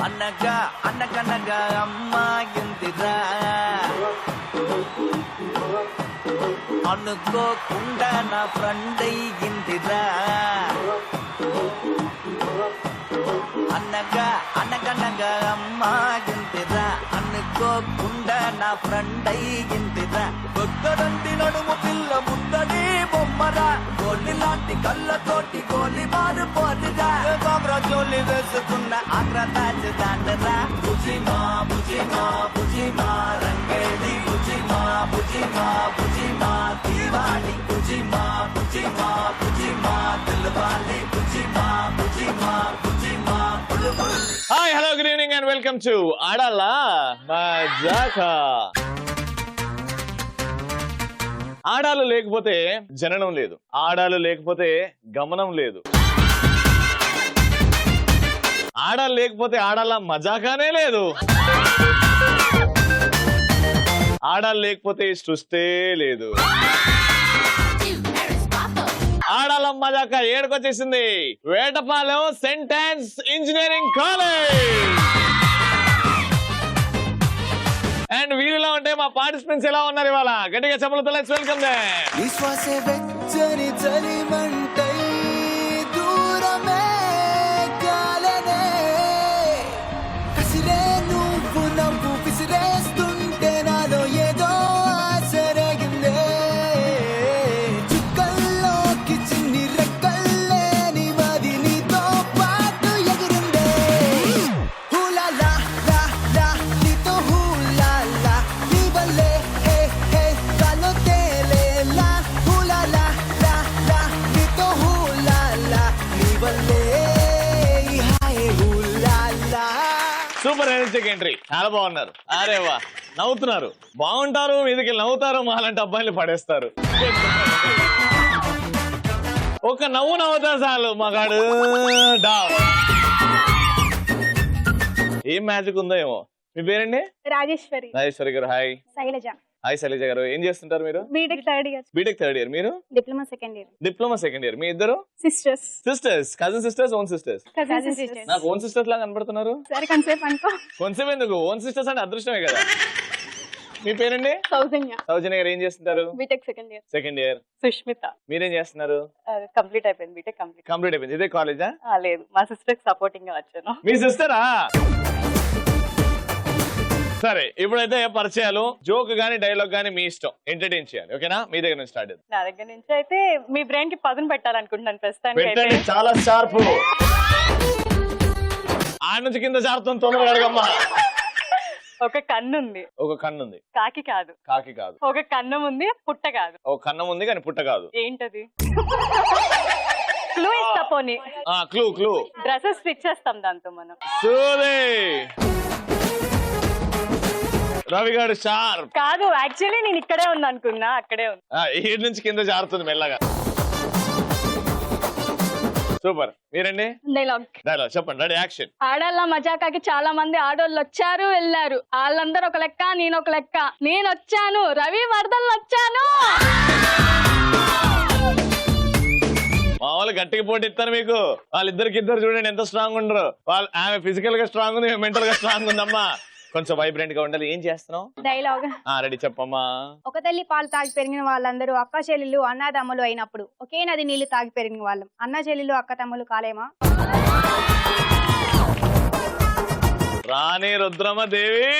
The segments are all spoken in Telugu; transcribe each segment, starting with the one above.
అనగా అనగనగా అమ్మాయిందిరా అనుకోకుండా నా ఫ్రెండ్ అయ్యిందిరా అనగా అనగనగా అమ్మాయిందిరా అనుకోకుండా నా ఫ్రెండ్ అయ్యిందిరా ఒక్కడంటి నడుము పిల్ల ముద్దడి బొమ్మరా గోలి లాంటి కళ్ళతోటి గోలి మారు పోలిరా బాబ్రా జోలి వేసుకున్న ఆగ్రా తాజ్ దాండరా బుజిమా బుజిమా బుజిమా రంగేది బుజిమా బుజిమా బుజిమా దీవాని బుజిమా బుజిమా బుజిమా దిల్వాలి బుజిమా బుజిమా బుజిమా బుల్బుల్. Hi hello good evening and welcome to Aadala Majaka. ఆడాలు లేకపోతే జననం లేదు, ఆడాలు లేకపోతే గమనం లేదు, ఆడాలు లేకపోతే ఆడాల మజాకానే లేదు, ఆడాలు లేకపోతే సృష్టే లేదు. ఆడాల మజాకా ఏడుకొచ్చేసింది Vetapalem St Ann's engineering college. And వీళ్ళలో ఉంటే మా పార్టిసిపెంట్స్ ఎలా ఉన్నారు ఇవాళ? గట్టిగా చెప్పలతో లెట్స్ వెల్కమ్ దెం. విశ్వాసే వెచ్చని చలిమంటై దూరమే కాలనే కసిరే నువ్వు నవ్వు విసిరేస్తుంటే నాలో ఏదో ఆశరగిందే చుక్కల్లోకి చిన్ని రెక్కల్లే నివది నీతో పాటు ఎగిరిందే హూలా లా లా లా నీతో హూలా లా నీ వల్లే హే హే గాలో తేలేలా హూలా లా లా లా నీతో హూలా లా నీ వల్లే హాయ్ హూలా లా. సూపర్ ఎనర్జిక్ ఎంట్రీ, చాలా బాగున్నారు. అరే వా, నవ్వుతున్నారు, బాగుంటారు, మీదకి నవ్వుతారు, మాలాంటి అబ్బాయిలు పడేస్తారు. ఒక నవ్వు నవ్వుతా చాలు మగాడు డావ్. ఏం మ్యాజిక్ ఉందో ఏమో. మీ పేరండి? రాజేశ్వరి. రాజేశ్వరి గారు హాయ్. శైలజ. హాయ్ శైలజ గారు, ఏం చేస్తుంటారు మీరు? B Tech third year. B Tech third year, మీరు diploma second year. Diploma second year. మీ ఇద్దరు sisters. Sisters, cousin sisters, own sisters. Cousin sisters. నాకు ఓన్ సిస్టర్స్ లాగా కనబడుతున్నారు. సరే కొంచెంసేపు అనుకో. కొంచెం ఎందుకు, ఓన్ సిస్టర్స్ అంటే అదృష్టమే కదా. మీ పేరండి? సౌజన్య. సౌజన్య గారు ఏం చేస్తుంటారు? BTech second year. Second year. Sushmita. మీరేం చేస్తున్నారు? కంప్లీట్ అయిపోయింది బీటెక్ కంప్లీట్. కంప్లీట్ అయిపోయింది. ఇదే కాలేజా? లేదు, మా సిస్టర్ సపోర్టింగ్ గా వచ్చాను. మీ సిస్టరా? సరే, ఇప్పుడైతే పరిచయాలు, జోక్ గానీ డైలాగ్ గానీ మీ ఇష్టం, ఎంటర్టైన్ చేయాలి. ఓకేనా? మీ దగ్గర నుంచి స్టార్ట్ చేద్దాం. నా దగ్గర నుంచి అయితే మీ బ్రెయిన్ కి పదును పెట్టాలనుకుంటున్నాను ప్రస్తుతానికి. పెట్టండి, చాలా షార్ప్. ఆడ నుంచి కింద జారుతుంది, తొందరగా అడగమ్మా. ఒక కన్ను ఉంది. ఒక కన్ను ఉంది. కాకి కాదు. కాకి కాదు. ఒక కన్నం ఉంది, పుట్ట కాదు. ఒక కన్నం ఉంది కానీ పుట్ట కాదు. ఏంటది? క్లూ ఇస్తా పోనీ. Clue clue. డ్రెస్సెస్ స్టిచ్ చేస్తాం దాంతో మనం. సూదే రవి గారు షార్ప్ కాదు, యాక్చువల్లీ నేను ఇక్కడే ఉంది అనుకున్నా, అక్కడే ఉంది. ఈ నుంచి కింద జారుతుంది మెల్లగా. సూపర్. మీరండి? డైలాగ్. డైలాగ్ చెప్పండి. Ready action. ఆడాళ్ళ మజాకాకి చాలా మంది ఆడోళ్ళు వచ్చారు వెళ్ళారు, వాళ్ళందరూ ఒక లెక్క నేను ఒక లెక్క, నేను వచ్చాను రవి వరదలు వచ్చాను. మామూలు గట్టిగా పోటీ ఇస్తారు మీకు. వాళ్ళిద్దరికిద్దరు చూడండి ఎంత స్ట్రాంగ్ ఉండరు. వాళ్ళు ఆమె ఫిజికల్ గా స్ట్రాంగ్ ఉంది, మెంటల్ గా స్ట్రాంగ్ ఉందమ్మా. కొంచెం వైబ్రెంట్ గా ఉండాలి. ఏం చేస్తున్నావు? డైలాగ్. రెడీ చెప్పమ్మా. ఒక తల్లి పాలు తాగి పెరిగిన వాళ్ళందరూ అక్క చెల్లెలు అన్నదమ్ములు అయినప్పుడు ఒకే నది నీళ్లు తాగి పెరిగిన వాళ్ళం అన్న చెల్లెలు అక్క తమ్ములు కాలేమా? రాణి రుద్రమ దేవి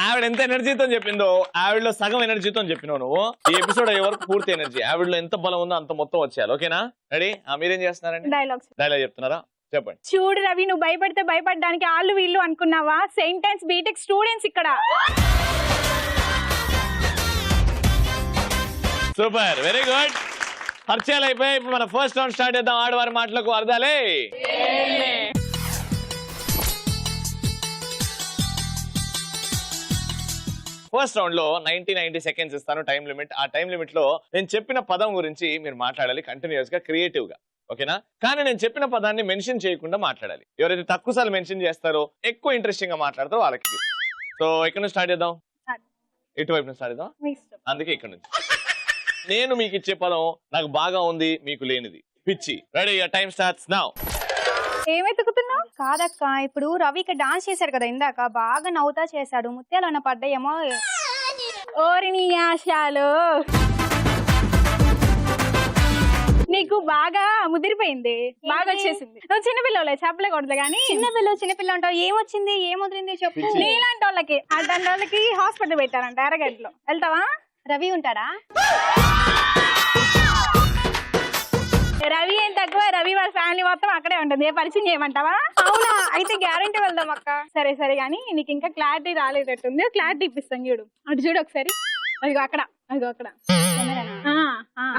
ఆవిడ ఎంత ఎనర్జీతో చెప్పిందో, ఆవిడలో సగం ఎనర్జీతో చెప్పినావు నువ్వు. ఈ ఎపిసోడ్ అయ్యే వరకు పూర్తి ఎనర్జీ. ఆవిడలో ఎంత బలం ఉందో అంత మొత్తం వచ్చేయాలి. ఓకేనా? రెడీ? మీరేం చేస్తున్నారండి? డైలాగ్స్. డైలాగ్ చెప్తున్నారా? చెప్పండి. చూడు రవి, నువ్వు భయపడితే భయపడడానికి వాళ్ళు వీళ్ళు అనుకున్నావా? సెయింటెన్స్ బీటెక్ స్టూడెంట్స్ ఇక్కడ. Super, very good. పరిచయాలు అయిపోయి ఇప్పుడు మన ఫస్ట్ రౌండ్ స్టార్ట్ చేద్దాం. ఆడవారి మాటలకు అర్థాలే. ఫస్ట్ రౌండ్ లో 90 సెకండ్స్ ఇస్తాను టైం లిమిట్. ఆ టైం లిమిట్ లో నేను చెప్పిన పదం గురించి మీరు మాట్లాడాలి కంటిన్యూస్ గా, క్రియేటివ్ గా. ఓకేనా? కానీ నేను చెప్పిన పదాన్ని మెన్షన్ చేయకుండా మాట్లాడాలి. ఎవరైతే తక్కువ సార్లు మెన్షన్ చేస్తారో, ఎక్కువ ఇంట్రెస్టింగ్ గా మాట్లాడతారో వాళ్ళకి. సో ఇక్కడ నుంచి స్టార్ట్ చేద్దాం. ఇటువైపు నుంచి స్టార్ట్ చేద్దాం. అందుకే ఇక్కడ నుంచి. నేను మీకు ఇచ్చే పదం నాకు బాగా ఉంది, మీకు లేనిది. పిచ్చి. రెడీ? Time starts now. ఏం ఎత్తుకుతున్నావు? కాదక్క, ఇప్పుడు రవి ఇక్కడ డాన్స్ చేశాడు కదా ఇందాక, బాగా నవ్వుతా చేశాడు, ముత్యాలు అన్న పడ్డాయేమో. ఓరి నీ ఆశాలు, నీకు బాగా ముదిరిపోయింది, బాగా వచ్చేసింది. నువ్వు చిన్నపిల్లలే చెప్పలేకూడదు కానీ. చిన్నపిల్ల అంటావు, ఏమొచ్చింది ఏమొదిరింది చెప్పు. నీలాంటి వాళ్ళకి అడ్డంటి వాళ్ళకి హాస్పిటల్ పెట్టారంట అరగంటలో. వెళ్తావా? రవి ఉంటాడా? రవి ఏం తక్కువ, రవి వాళ్ళ ఫ్యామిలీ మొత్తం అక్కడే ఉంటుంది. ఏ పరిచయం చేయమంటావా? అవునా, అయితే గ్యారంటీ వెళ్దాం అక్క. సరే సరే కానీ నీకు ఇంకా క్లారిటీ రాలేదట్టుంది, క్లారిటీ ఇప్పిస్తాను చూడు. అటు చూడు ఒకసారి, అదిగో అక్కడ, అదిగో అక్కడ,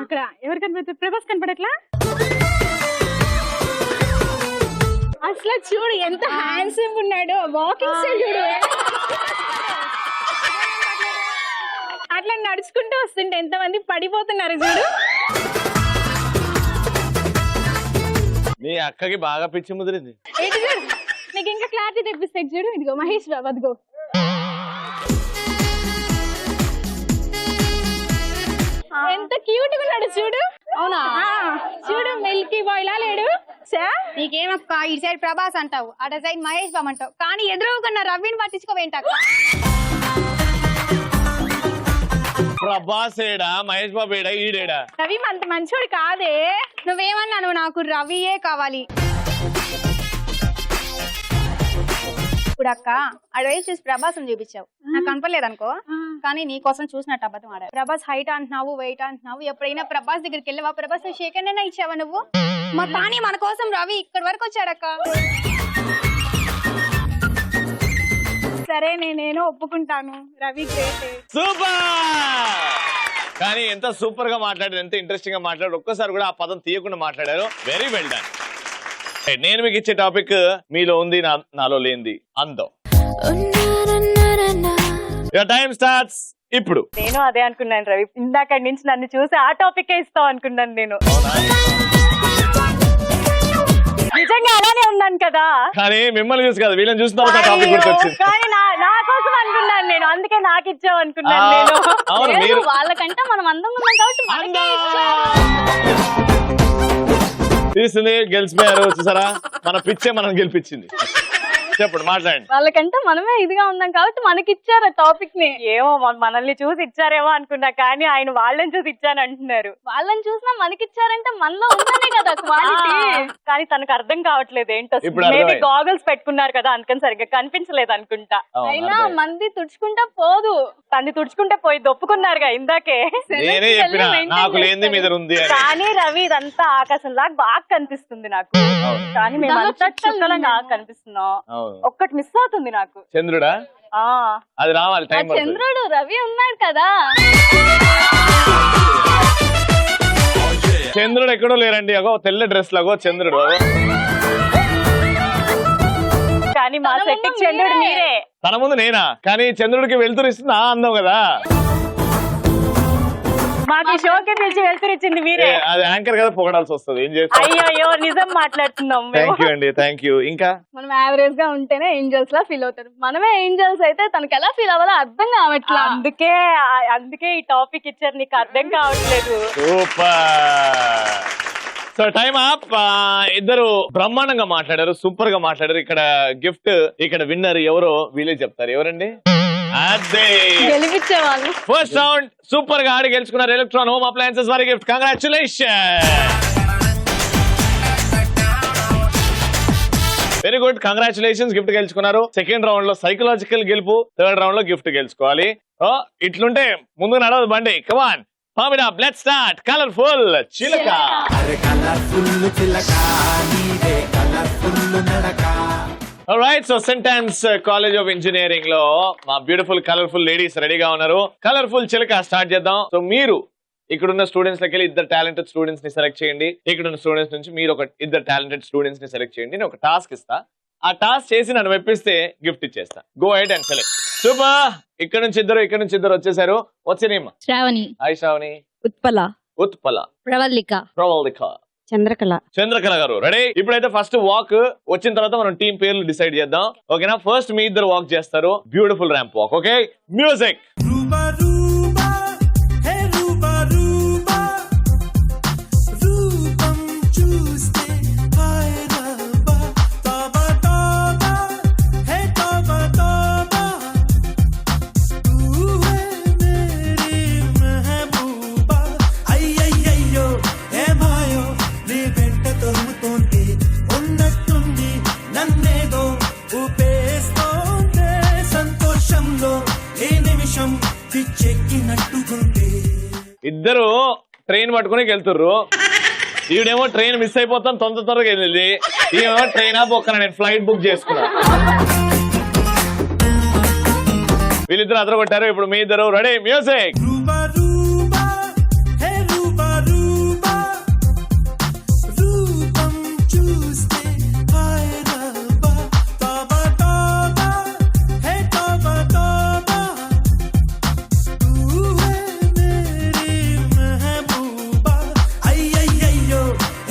అక్కడ ఎవరు కనపడుతుంది? ప్రభాస్ కనపడట్లా? అసలు చూడు ఎంత హ్యాండ్సమ్ ఉన్నాడు, వాకింగ్ స్టైల్ చూడు. అట్లా నడుచుకుంటూ వస్తుంటే ఎంతమంది పడిపోతున్నారు చూడు. మీ అక్కకి బాగా పిచ్చి ముదిరింది. ఇటు చూడు, నీకు ఇంకా క్లారిటీ తెప్పిస్తాడు చూడు. ఇదిగో మహేష్ బాబు, అదిగో ఎంత క్యూట్ గా ఉన్నాడు చూడు. అవునా? చూడు, మిల్కీ బాయ్ లా లేడు? నీకేమక్క, ఇటు సైడ్ ప్రభాస్ అంటావు, అటు సైడ్ మహేష్ బాబు అంటావు, కానీ ఎదురుకున్న రవిని పట్టించుకోవేంటక్క? ప్రభాస్ ఏడా, మహేష్ బాబు ఏడా, ఈడేడా? రవి అంత మంచోడు కాదే. నువ్వేమన్నాను, నాకు రవియే కావాలి. ఇప్పుడు అక్క అటువైపు చూసి ప్రభాస్ అని చూపించావు, నాకు కనపడలేదు అనుకో, కానీ నీ కోసం చూసినట్టు అబద్ధం ఆడావు. ప్రభాస్ హైట్ అంటున్నావు, వెయిట్ అంటున్నావు, ఎప్పుడైనా ప్రభాస్ దగ్గరికి వెళ్ళావా? ప్రభాస్ షేక్ హ్యాండ్ అయినా ఇచ్చావా నువ్వు? కానీ మన కోసం రవి ఇక్కడి వరకు వచ్చాడక్క. సరే నేను ఒప్పుకుంటాను, రవి గ్రేట్. సూపర్! కానీ ఎంత సూపర్ గా మాట్లాడారు, ఎంత ఇంట్రెస్టింగ్ గా మాట్లాడారు. ఒక్కసారి కూడా ఆ పదం తీయకుండా మాట్లాడారు. Very well done. నేను మీకు ఇచ్చే టాపిక్ మీలో ఉంది, నాలో లేనిది అందం. యువర్ టైం స్టార్ట్స్ ఇప్పుడు. నేను అదే అనుకున్నాను రవి, ఇందాక నుంచి నన్ను చూసి ఆ టాపిక్ ఇస్తావు అనుకున్నాను నేను. నిజంగా అలానే ఉన్నాను కదా, కానీ మిమ్మల్ని చూసి కదా, వీళ్ళని చూసిన తర్వాత టాపిక్ గుర్తొచ్చింది. కానీ నా కోసం అనుకున్నాను నేను, అందుకే నాకు ఇచ్చావు అనుకున్నాను నేను. అవును, లేదు, మీరు వాళ్ళకంటే మనం అందంగా ఉన్నాం కాబట్టి మనకే ఇచ్చారు. తీసింది, గెలిచిపోయారు. చూసారా, మన పిచ్చే మనం గెలిపించింది. చెప్పండి, మాట్లాడండి. వాళ్ళకంటే మనమే ఇదిగా ఉన్నాం కాబట్టి మనకి ఇచ్చారు టాపిక్ ని. ఏమో మనల్ని చూసి ఇచ్చారేమో అనుకున్నా, కానీ ఆయన వాళ్ళని చూసి ఇచ్చాను అంటున్నారు. వాళ్ళని చూసినా మనకి ఇచ్చారంటే మనలో ఉందనే కదా క్వాలిటీ. కానీ తనకు అర్థం కావట్లేదు ఏంటో. ఇప్పుడు మేబీ అర్థమైంది. గాగల్స్ పెట్టుకున్నారు కదా, అందుకని సరిగ్గా కనిపించలేదు అనుకుంటా. అయినా మంది తుడుచుకుంటా పోదు, తన్ని తుడుచుకుంటే పోయి ఒప్పుకున్నారుగా ఇందాకే. నేనే చెప్పినా నాకు లేనిది మీద ఉంది అని. కానీ రవి ఇదంతా ఆకాశంలాగా బాగా కనిపిస్తుంది నాకు, కానీ మేమంతా చుక్కలంగా కనిపిస్తున్నాం. ఒక్కటి మిస్ అవుతుంది నాకు. చంద్రుడా? అది రావాలి, టైం. చంద్రుడు రవి ఉన్నాడు కదా. చంద్రుడు ఎక్కడో లేరండి, అగో తెల్ల డ్రెస్ లాగో చంద్రుడు. కానీ మా సెట్ చంద్రుడు మీరే. తన ముందు నేనా? కానీ చంద్రుడికి వెళ్తురు ఇస్తుంది ఆ అందం కదా. మాకు షోకి పిలిచి వెళ్తురిచ్చింది మీరే. అది యాంకర్ కదా, పొగడాల్సి వస్తుంది. ఏం చేస్తాం? అయ్యో నిజం మాట్లాడుతున్నాం. థ్యాంక్ యూ అండి, థ్యాంక్ యూ. ఇంకా మనం యావరేజ్ గా ఉంటేనే ఏంజల్స్ లా ఫీల్ అవుతారు, మనమే ఏంజల్స్ అయితే తనకి ఎలా ఫీల్ అవ్వాలో అర్థం కావట్లా. అందుకే ఈ టాపిక్ ఇచ్చారు, నీకు అర్థం కావట్లేదు. సూపర్. So time up. ఇద్దరు బ్రహ్మాండంగా మాట్లాడారు, సూపర్ గా మాట్లాడారు. ఇక్కడ గిఫ్ట్, ఇక్కడ విన్నర్ ఎవరో వీళ్ళే చెప్తారు. ఎవరండి? అదే గెలిపించే వాళ్ళు. ఫస్ట్ రౌండ్ సూపర్ గా ఆడి గెలుచుకున్నారు ఎలక్ట్రాన్ హోమ్ అప్లయన్సెస్ వారి gift. Congratulation, very good, congratulations. Gift గెలుచుకున్నారు. సెకండ్ రౌండ్ లో సైకలాజికల్ గెలుపు, థర్డ్ రౌండ్ లో గిఫ్ట్ గెలుచుకోవాలి. ఇట్లుంటే ముందు నడవదు బండి. Come on, pump it up, let's start. Colourful చిలక. Alright, so St Ann's college of engineering లో మా బ్యూటిఫుల్ కలర్ఫుల్ లేడీస్ రెడీగా ఉన్నారు. కలర్ఫుల్ చిలక స్టార్ట్ చేద్దాం. సో మీరు ఇక్కడున్న స్టూడెంట్స్ లకి ఇద్దరు టాలెంటెడ్ స్టూడెంట్స్ ని సెలెక్ట్ చేయండి. ఇక్కడున్న స్టూడెంట్స్ నుంచి మీరు ఒక ఇద్దరు టాలెంటెడ్ స్టూడెంట్స్ ని సెలెక్ట్ చేయండి. నేను ఒక టాస్క్ ఇస్తా, ఆ టాస్క్ చేసి నన్ను మెప్పిస్తే గిఫ్ట్ ఇచ్చేస్తా. Go head and select. Super. ఇక్కడ నుంచి ఇద్దరు వచ్చేసారు. వచ్చే నేమ్? శ్రావణి. హాయ్ శ్రావణి. ఉత్పల. ప్రవళిక. చంద్రకళ గారు రెడీ. ఇప్పుడైతే ఫస్ట్ వాక్ వచ్చిన తర్వాత మనం టీం పేర్లు డిసైడ్ చేద్దాం. ఓకేనా? ఫస్ట్ మీ ఇద్దరు వాక్ చేస్తారు, beautiful ramp walk. Okay, music. ఇద్దరు ట్రైన్ పట్టుకుని వెళ్తుర్రు. ఈవిడేమో ట్రైన్ మిస్ అయిపోతాను తొందరగా వెళ్ళింది. ఈమెమో ట్రైన్ ఆప్ ఒక్క నేను ఫ్లైట్ బుక్ చేసుకున్నా. వీళ్ళిద్దరు అదరగొట్టారు. ఇప్పుడు మీ ఇద్దరు రెడీ, మ్యూజిక్. రూబా రూబా హే రూబా రూబా రూపం చూస్తే హాయ్ రబ్బా తోబా తోబా హే తోబా తోబా తూ హై మేరీ మెహబూబా అయ్యయ్యయ్యో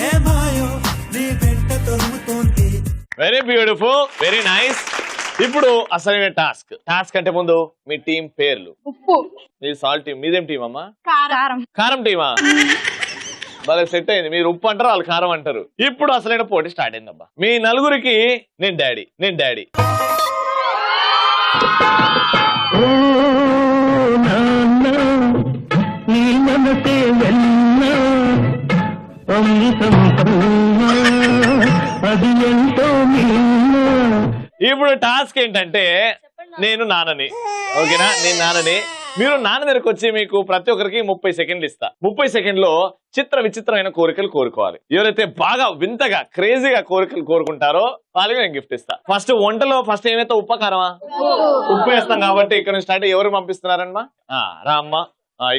ఏ మాయో నీ వెంట తరుముతోంది. Very beautiful, very nice. ఇప్పుడు అసలైన టాస్క్ అంటే ముందు మీ టీం పేర్లు. ఉప్పు, మీది సాల్ట్ టీం, మీదేం టీం అమ్మా? కారం. కారం టీమా? భలే సెట్ అయింది. మీరు ఉప్పు అంటారు, వాళ్ళు కారం అంటారు. ఇప్పుడు అసలైన పోటీ స్టార్ట్ అయిందబ్బా. మీ నలుగురికి నేను డాడీ. ఇప్పుడు టాస్క్ ఏంటంటే నేను నాన్నని, ఓకేనా? నేను నాన్నని. మీరు నాన్న దగ్గరకు వచ్చి మీకు ప్రతి ఒక్కరికి 30 సెకండ్లు ఇస్తా. 30 సెకండ్లో విచిత్రమైన కోరికలు కోరుకోవాలి. ఎవరైతే బాగా వింతగా క్రేజీగా కోరికలు కోరుకుంటారో వాళ్ళకి నేను గిఫ్ట్ ఇస్తా. ఫస్ట్ వంటలో ఏమైతే ఉప్పు కారమా? ఉప్పు వేస్తాం కాబట్టి ఇక్కడ నుంచి స్టార్ట్. ఎవరు పంపిస్తున్నారమ్మా? రా అమ్మా,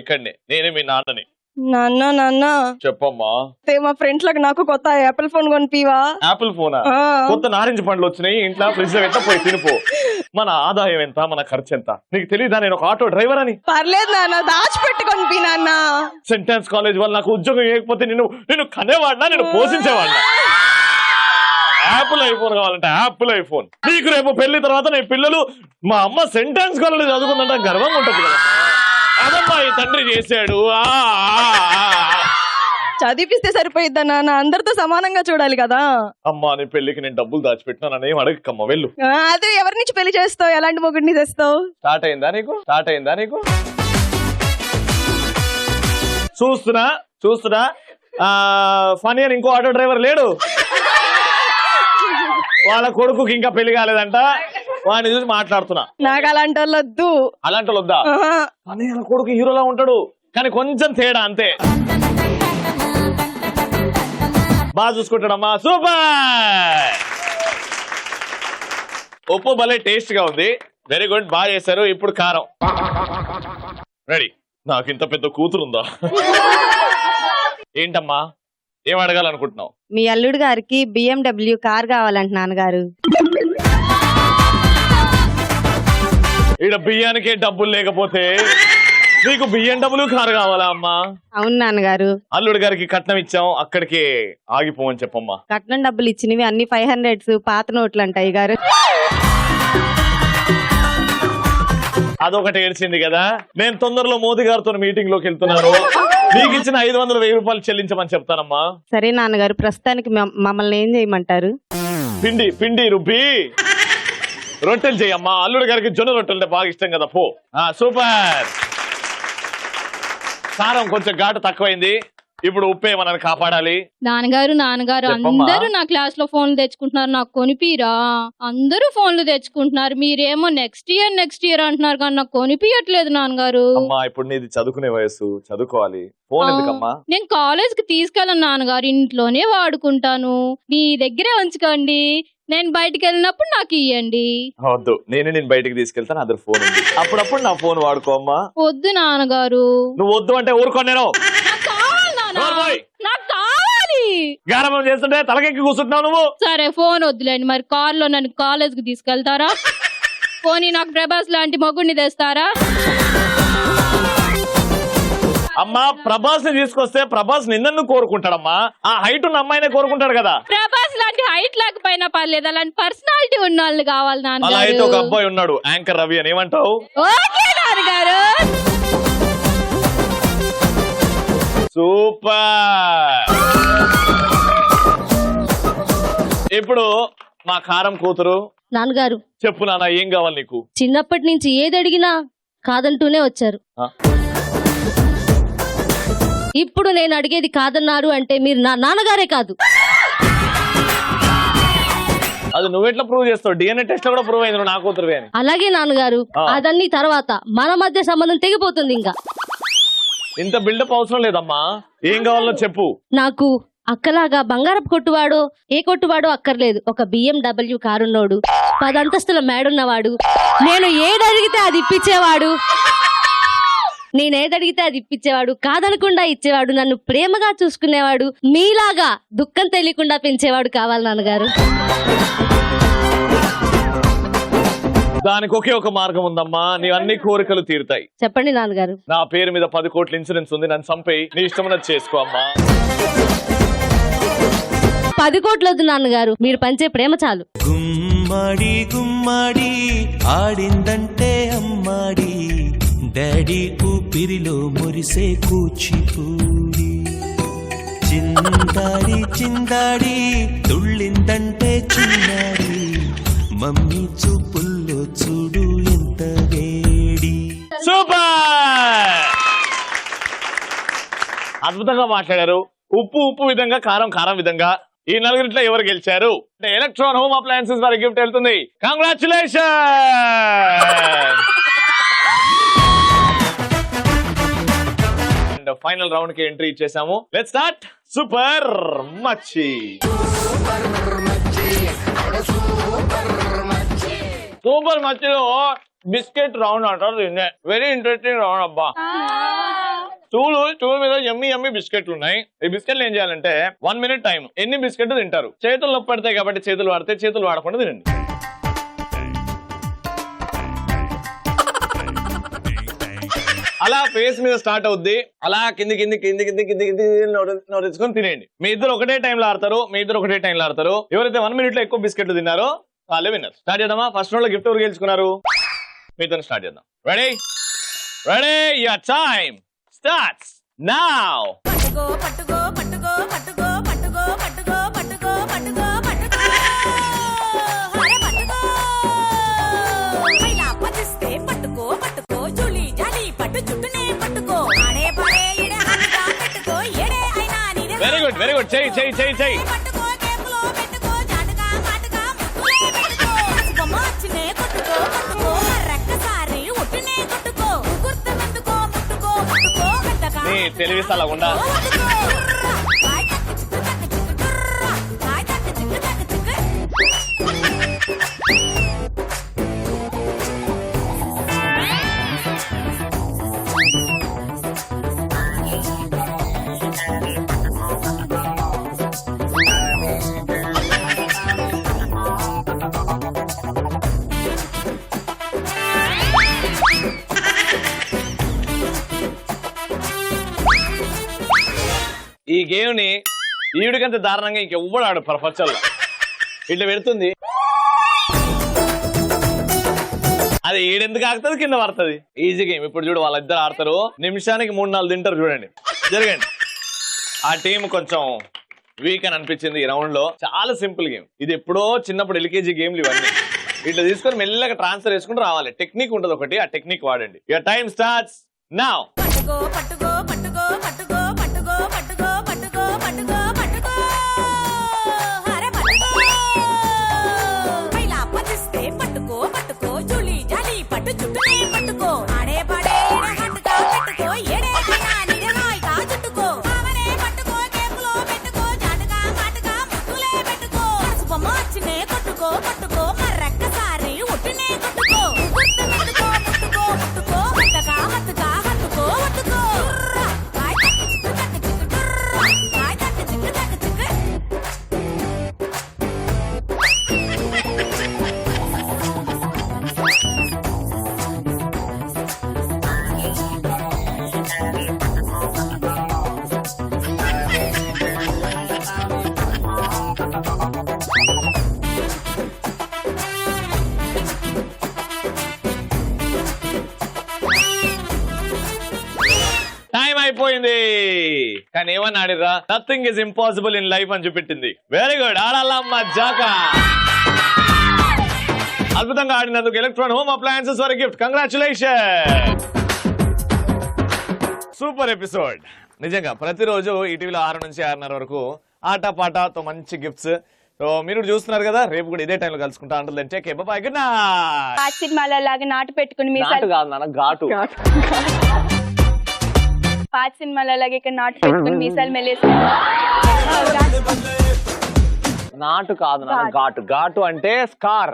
ఇక్కడనే నేనే మీ నాన్నని. నాన్న చెప్పమ్మా. మా ఫ్రెండ్స్ లకు నాకు కొత్త యాపిల్ ఫోన్ కొనిపివా? యాపిల్ ఫోనా? కొత్త నారింజ పండ్లు వచ్చినాయి ఇంట్లో, ఫ్రిడ్జ్ లో ఎంత పోయి తినిపో. మన ఆదాయం ఎంత, మన ఖర్చు ఎంత నీకు తెలీదా? నేను ఒక ఆటో డ్రైవర్ అని. పర్లేదు నాన్న, దాచిపెట్టుకొని నాన్న. సెంటెన్స్ కాలేజ్ వల్ల నాకు ఉద్యోగం ఇవ్వకపోతే నేను కనేవాడినా, నేను పోషించేవాడినా. యాపిల్ ఐఫోన్ కావాలంటే యాపిల్ ఐఫోన్. నీకు రేపు పెళ్లి తర్వాత నీ పిల్లలు మా అమ్మ సెంటెన్స్ కాలేజ్ చదువుకుందంటే గర్వంగా ఉంటుంది కదా. అదమ్మా ఈ తండ్రి చేశాడు. చదివిస్తే సరిపోయిద్దా నాన్న? అందరితో సమానంగా చూడాలి కదా. అమ్మా నీ పెళ్లికి నేను డబ్బులు దాచిపెట్టినా ఏం అడగకమ్మా, వెళ్ళు. అదే ఎవరి నుంచి పెళ్లి చేస్తావు? ఎలాంటి మొగుడిని తెస్తావు? స్టార్ట్ అయిందా నీకు? చూస్తున్నా ఫనీ అని ఇంకో ఆటో డ్రైవర్ లేడు. వాళ్ళ కొడుకుకి ఇంకా పెళ్లి కాలేదంట. వాడిని చూసి మాట్లాడుతున్నా. నాకు అలాంటి వాళ్ళు వద్దు. అలాంటి వాళ్ళు వద్దా? ఫనీ వాళ్ళ కొడుకు హీరోలా ఉంటాడు కానీ కొంచెం తేడా అంతే. బాగా చూసుకుంటాడమ్మా, సూపర్. ఉప్పు భలే టేస్ట్ గా ఉంది. వెరీ గుడ్, బాగా చేశారు. ఇప్పుడు కారం రెడీ. నాకు ఇంత పెద్ద కూతురుందా? ఏంటమ్మా ఏం అడగాలనుకుంటున్నావు? మీ అల్లుడు గారికి BMW కార్ కావాలంట నాన్నగారు. ఈడ బియ్యానికే డబ్బులు లేకపోతే నీకు BMW కారు కావాలా అమ్మా? అవును నాన్నగారు. అల్లుడు గారికి కట్నం ఇచ్చాం, అక్కడికి ఆగిపోమని చెప్పమ్మా. కట్నం డబ్బులు ఇచ్చినవి అన్ని 500s పాత నోట్లు అంటాయి గారు. అదొకటి ఏడ్చింది కదా. నేను తొందరలో మోదీ గారితో మీటింగ్ లోకి వెళ్తున్నాను. నీకు ఇచ్చిన 500,000 రూపాయలు చెల్లించమని చెప్తానమ్మా. సరే నాన్నగారు, ప్రస్తుతానికి మమ్మల్ని ఏం చేయమంటారు? పిండి రుబ్బి రొట్టెలు చెయ్యమ్మా. అల్లుడు గారికి జొన్న రొట్టెలు అంటే బాగా ఇష్టం కదా. పో. సూపర్. కారం కొంచెం ఘాటు తక్కువైంది. ఇప్పుడు ఉప్పే మనల్ని కాపాడాలి. నాన్నగారు అందరూ నా క్లాస్ లో ఫోన్లు తెచ్చుకుంటున్నారు, నాకు కొనిపిరా. అందరూ ఫోన్లు తెచ్చుకుంటున్నారు, మీరేమో నెక్స్ట్ ఇయర్ అంటున్నారు కానీ నాకు కొనిపించట్లేదు నాన్నగారు. అమ్మా ఇప్పుడు నీది చదువుకునే వయసు, చదువుకోవాలి. ఫోన్ ఎందుకమ్మా? నేను కాలేజ్ కి తీసుకెళ్ళను నాన్నగారు, ఇంట్లోనే వాడుకుంటాను. మీ దగ్గరే ఉంచుకోండి, నేను బయటికి వెళ్ళినప్పుడు నాకు ఇయ్యండి. వద్దు, నేను బయటికి తీసుకెళ్తాను. అదర్ ఫోన్ ఉంది, అప్పుడప్పుడు నా ఫోన్ వాడుకో అమ్మా. వద్దు నాన్నగారు. నువ్వు వద్దు అంటే ఊరుకో. నేను నాకు కావాలి. గారమం చేస్తుంటే తలకెక్కి కూర్చుంటున్నావు నువ్వు. సరే ఫోన్ వద్దులేండి, మరి కార్ లో నన్ను కాలేజ్ కి తీసుకెళ్తారా? పోనీ నాకు ప్రభాస్ లాంటి మగుడిని తెస్తారా? అమ్మా ప్రభాస్ ని తీసుకొస్తే ప్రభాస్ నిన్ను కోరుకుంటాడమ్మా. ఆ హైట్ ఉన్న అమ్మాయినే కోరుకుంటాడు కదా. ప్రభాస్ లాంటి హైట్ లేకపోయినా పర్లేదు, అలాంటి పర్సనాలిటీ ఉన్న వాళ్ళు కావాలి నాన్న. అలా అయితే ఒక అబ్బాయి ఉన్నాడు, యాంకర్ రవి అని. ఏమంటావు? ఓకే నాన్నగారు. సూపర్. ఇప్పుడు మా కారం కూతురు. నాన్నగారు చెప్పు నాన్న, ఏం కావాలి నీకు? చిన్నప్పటి నుంచి ఏది అడిగినా కాదంటూనే వచ్చారు. ఇప్పుడు నేను అడిగేది కాదన్నారు అంటే మీరు నా నాన్నగారే కాదు. అది నువ్వెట్లా ప్రూవ్ చేస్తావు? DNA టెస్ట్ లో కూడా ప్రూవ్ అయింది నా కూతురువే అని. అలాగే నాన్నగారు, అదన్నీ తర్వాత మన మధ్య సంబంధం తెగిపోతుంది. ఇంకా ఇంత బిల్డప్ అవసరం లేదమ్మా, ఏం కావాలో చెప్పు. నాకు అక్కలాగా బంగారపు కొట్టువాడో ఏ కొట్టువాడో అక్కర్లేదు. ఒక BMW కారున్నోడు, 10 అంతస్తుల మేడున్నవాడు, నేను ఏదడిగితే అది ఇప్పించేవాడు, కాదనకుండా ఇచ్చేవాడు, నన్ను ప్రేమగా చూసుకునేవాడు, మీలాగా దుఃఖం తెలియకుండా పెంచేవాడు కావాలి నాన్నగారు. దానికి ఒకే ఒక మార్గం ఉందమ్మా, నీ అన్ని కోరికలు తీరుతాయి. చెప్పండి నాన్నగారు. నా పేరు మీద 10 కోట్ల ఇన్సూరెన్స్ ఉంది, నన్ను చంపేయి, నీ ఇష్టమైనది చేసుకో అమ్మా. 10 కోట్లు వద్దు నాన్నగారు, మీరు పంచే ప్రేమ చాలు. గుమ్మడి గుమ్మడి ఆడిందంటే అమ్మాడి, డాడీ ఊపిరిలో మురిసే కూచిపూడి, చిందాడి చిందాడి తుళ్ళిందంటే చిన్నాడి, మమ్మీ చూపుల్లో చూడు ఎంత వేడి. సూపర్, అద్భుతంగా మాట్లాడారు. ఉప్పు ఉప్పు విధంగా, కారం కారం విధంగా. ఈ నలుగురిట్లో ఎవరు గెలిచారు? ఎలక్ట్రాన్ హోమ్ అప్లయన్సెస్ వారి గిఫ్ట్ వెళ్తుంది. కంగ్రాచులేషన్. ఫైనల్ రౌండ్ కి ఎంట్రీ ఇచ్చేసాము. Let's start. సూపర్ మచ్చి. సూపర్ మచ్చిలో బిస్కెట్ రౌండ్ అంటారు దీన్నే. వెరీ ఇంట్రెస్టింగ్ రౌండ్ అబ్బా. స్టూల్ మీద ఎమ్మి బిస్కెట్లు ఉన్నాయి. ఈ బిస్కెట్లు ఏం చేయాలంటే 1 minute టైం, ఎన్ని బిస్కెట్లు తింటారు. చేతులు నొప్పి పడతాయి కాబట్టి చేతులు వాడితే, చేతులు వాడకుండా తినండి. అలా ఫేస్ మీద స్టార్ట్ అవుద్ది, అలా కింది కింది కింది కింది కింది కింది నోరెచ్చుకొని తినేయండి. మీ ఇద్దరు ఒకటే టైంలో ఆడతారు. ఎవరైతే 1 minute లో ఎక్కువ బిస్కెట్లు తిన్నారో వాళ్ళే విన్నర్. స్టార్ట్ చేద్దామా? ఫస్ట్ రౌండ్ లో గిఫ్ట్ ఎవరు గెలుచుకున్నారు? మీతో స్టార్ట్ చేద్దాం. Ready? your time starts now. పట్టుకో పట్టుకో పట్టుకో పట్టుకో పట్టుకో పట్టుకో పట్టుకో పట్టుకో పట్టుకో హరే పట్టుకో పైలా పదిస్తే పట్టుకో పట్టుకో జూలి జాలి పట్టు చుట్టూనే పట్టుకో ఆడే పడే ఇడే హంగా పెట్టుకో ఏడే అయినా నీదే. Very good. చెయ్యి. పట్టుకో కేపులో పెట్టుకో జాటగా మాటగా ముక్కులే పెట్టుకో బొమ్మచ్చినే కొట్టుకో పట్టుకో రెక్కసారి ఒట్టునే కొట్టుకో గుర్తమెందుకో ముట్టుకో ముట్టుకో పెద్దగా నీ తెలివి సలగుండా. ఈ గేమ్ ని ఈవిడికంత దారుణంగా ఇంకెవ్వడు ఆడు ప్రపంచంలో. ఇట్లా పెడుతుంది, అది ఈడెందుకు ఆగుతుంది, కింద పడుతుంది. Easy game. ఇప్పుడు చూడు, వాళ్ళిద్దరు ఆడతారు, నిమిషానికి 3-4 తింటారు. చూడండి, జరగండి. ఆ టీం కొంచెం వీక్ అని అనిపించింది ఈ రౌండ్ లో. చాలా సింపుల్ గేమ్ ఇది. ఎప్పుడో చిన్నప్పుడు LKG గేమ్లు ఇవన్నీ. ఇట్లా తీసుకొని మెల్లగా ట్రాన్స్ఫర్ చేసుకుంటూ రావాలి. టెక్నిక్ ఉంటుంది ఒకటి, ఆ టెక్నిక్ వాడండి. Your time starts now. పట్టుకో పట్టుకో పట్టుకో పట్టుకో పట్టుకో పట్టుకో పట్టుకో పట్టుకో పట్టుకో హరే పట్టుకో పైలా పదిస్తే పట్టుకో పట్టుకో జూలి జాలి పట్టు చుట్టూనే పట్టుకో ఆడే పడే ఇడే హంగా పెట్టుకో ఏడే అయినా నీదే హాయిగా చుట్టుకో ఆమనే పట్టుకో కేపులో పెట్టుకో జాటగా మాటగా ముక్కులే పెట్టుకో బొమ్మచ్చినే కొట్టుకో పట్టుకో మర్రెక్కసారి ఒట్టునే కొట్టుకో గుర్తమెందుకో ముట్టుకో ముట్టుకో పెద్దగా మత్తుగా హత్తుకో ఒట్టుకో హాయ్ తక్కి చిక్కు హాయ్ తక్కి చిక్కు టైం అయిపోయింది. కానీ ఏమన్నా ఆడిరా, nothing is impossible in life అని చూపెట్టింది. వెరీ గుడ్, ఆడాలమ్మ జాకా. అద్భుతంగా ఆడినందుకు ఎలక్ట్రాన్ హోమ్ అప్లయన్సెస్ వారి గిఫ్ట్. కంగ్రాచులేషన్. సూపర్ ఎపిసోడ్ నిజంగా. ప్రతిరోజు ఈటీవీలో 6 నుంచి 6:30 వరకు ఆట పాటతో మంచి గిఫ్ట్స్. సో మీరు చూస్తున్నారు కదా, రేపు కూడా ఇదే టైంలో కలుసుకుంటా. అంటే take care, bye, good night. సినిమాలలాగా నాటు పెట్టుకుని మీ నాటు కాదు నాన్న, ఘాటు. పాత సినిమాలో అలాగే ఇక్కడ నాటు పెట్టుకుని మీసాలు మెల్లేసి నాటు కాదు నాన్న, ఘాటు. ఘాటు అంటే స్కార్.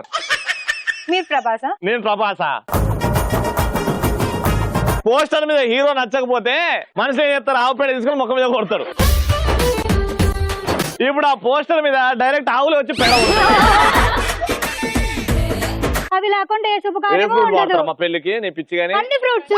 మీరు ప్రభాసా? నేను ప్రభాస. పోస్టర్ మీద హీరో నచ్చకపోతే మనుషులు ఏం చేస్తారు, ఆవు పేడ తీసుకొని ముఖం మీద కొడతారు. ఇప్పుడు ఆ పోస్టర్ మీద డైరెక్ట్ ఆవులు వచ్చి పెడ అవి లేకుండా ఏ ఏ శుభకార్యమూ ఫ్రూట్ ఉండదు. వాడతారు మా పెళ్లికి నీ పిచ్చి గానీ అన్ని ఫ్రూట్స్